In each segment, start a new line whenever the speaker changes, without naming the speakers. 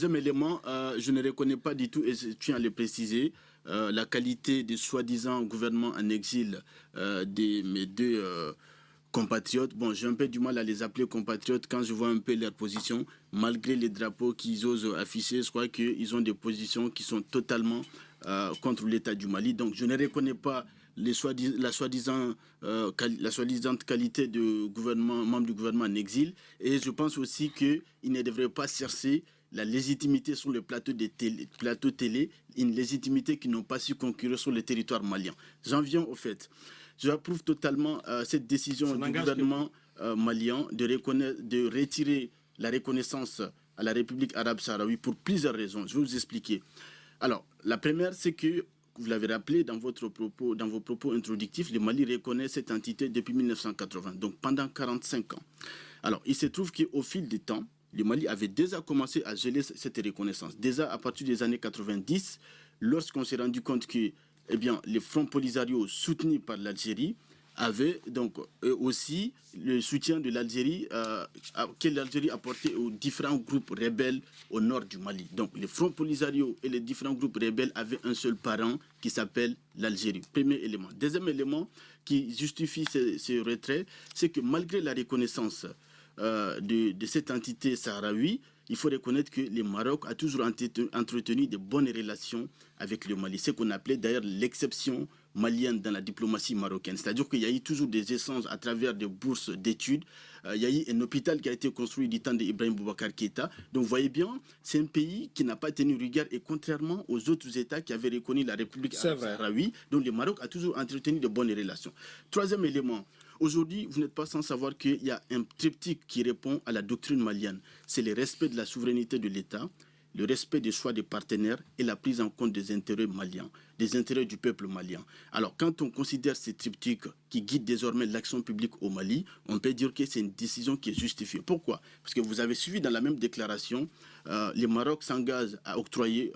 Deuxième élément, je ne reconnais pas du tout, et je tiens à le préciser, la qualité des soi-disant gouvernements en exil de mes deux compatriotes. Bon, j'ai un peu du mal à les appeler compatriotes quand je vois un peu leur position. Malgré les drapeaux qu'ils osent afficher, je crois qu'ils ont des positions qui sont totalement contre l'État du Mali. Donc, je ne reconnais pas la soi-disant qualité de gouvernement, membre du gouvernement en exil. Et je pense aussi qu'ils ne devraient pas chercher la légitimité sur le plateau télé, une légitimité qu'ils n'ont pas su concourir sur le territoire malien. J'en viens au fait. J'approuve totalement cette décision du gouvernement malien de retirer la reconnaissance à la République arabe sahraoui pour plusieurs raisons. Je vais vous expliquer. Alors, la première, c'est que, vous l'avez rappelé dans vos propos introductifs, le Mali reconnaît cette entité depuis 1980, donc pendant 45 ans. Alors, il se trouve qu'au fil du temps, le Mali avait déjà commencé à geler cette reconnaissance. Déjà à partir des années 90, lorsqu'on s'est rendu compte que les fronts Polisario soutenus par l'Algérie avaient donc aussi le soutien de l'Algérie que l'Algérie apportait aux différents groupes rebelles au nord du Mali. Donc les fronts Polisario et les différents groupes rebelles avaient un seul parent qui s'appelle l'Algérie. Premier élément. Deuxième élément qui justifie ce retrait, c'est que malgré la reconnaissance de cette entité sahraoui, il faut reconnaître que le Maroc a toujours entretenu de bonnes relations avec le Mali. C'est ce qu'on appelait d'ailleurs l'exception malienne dans la diplomatie marocaine. C'est-à-dire qu'il y a eu toujours des échanges à travers des bourses d'études. Il y a eu un hôpital qui a été construit du temps d'Ibrahim Boubacar Keïta. Donc vous voyez bien, c'est un pays qui n'a pas tenu rigueur et contrairement aux autres États qui avaient reconnu la République sahraoui, donc le Maroc a toujours entretenu de bonnes relations. Troisième élément, aujourd'hui, vous n'êtes pas sans savoir qu'il y a un triptyque qui répond à la doctrine malienne. C'est le respect de la souveraineté de l'État, le respect des choix des partenaires et la prise en compte des intérêts maliens, des intérêts du peuple malien. Alors, quand on considère ces triptyques qui guident désormais l'action publique au Mali, on peut dire que c'est une décision qui est justifiée. Pourquoi? Parce que vous avez suivi dans la même déclaration, le Maroc s'engage à octroyer,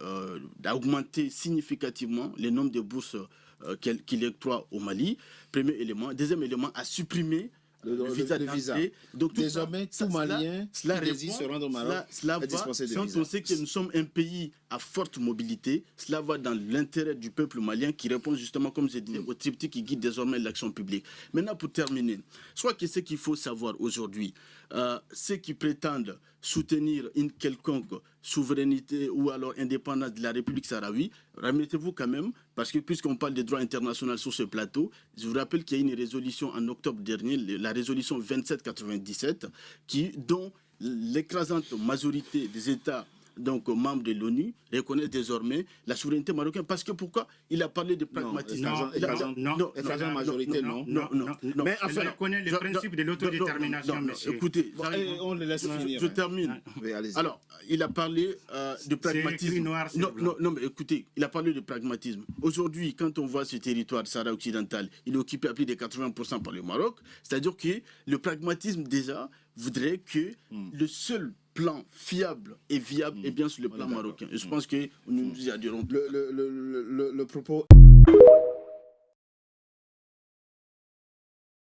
à augmenter significativement le nombre de bourses qu'il octroie au Mali. Premier élément. Deuxième élément, à supprimer le visa d'entrée. Donc
désormais, tout Malien qui réside se rend au Maroc.
Cela va, quand on sait que nous sommes un pays à forte mobilité, cela va dans l'intérêt du peuple malien qui répond justement, comme je disais, au triptyque qui guide désormais l'action publique. Maintenant, pour terminer, soit que ce qu'il faut savoir aujourd'hui, ceux qui prétendent soutenir une quelconque souveraineté ou alors indépendance de la République sahraoui, remettez-vous quand même, parce que puisqu'on parle des droits internationaux sur ce plateau, je vous rappelle qu'il y a une résolution en octobre dernier, la résolution 2797, dont l'écrasante majorité des États donc membres de l'ONU reconnaissent désormais la souveraineté marocaine. Parce que pourquoi? Il a parlé de pragmatisme.
Non, majorité, non.
Mais enfin, elle reconnaît le principe de l'autodétermination, monsieur.
Écoutez,
on le laisse finir.
Je termine. Alors, il a parlé de pragmatisme. Non, mais écoutez, il a parlé de pragmatisme. Aujourd'hui, quand on voit ce territoire Sahara occidental, il est occupé à plus de 80% par le Maroc. C'est-à-dire que le pragmatisme, déjà, voudrait que le seul plan fiable et viable est bien sur le plan marocain. Et je pense que nous y adhérons.
Le propos...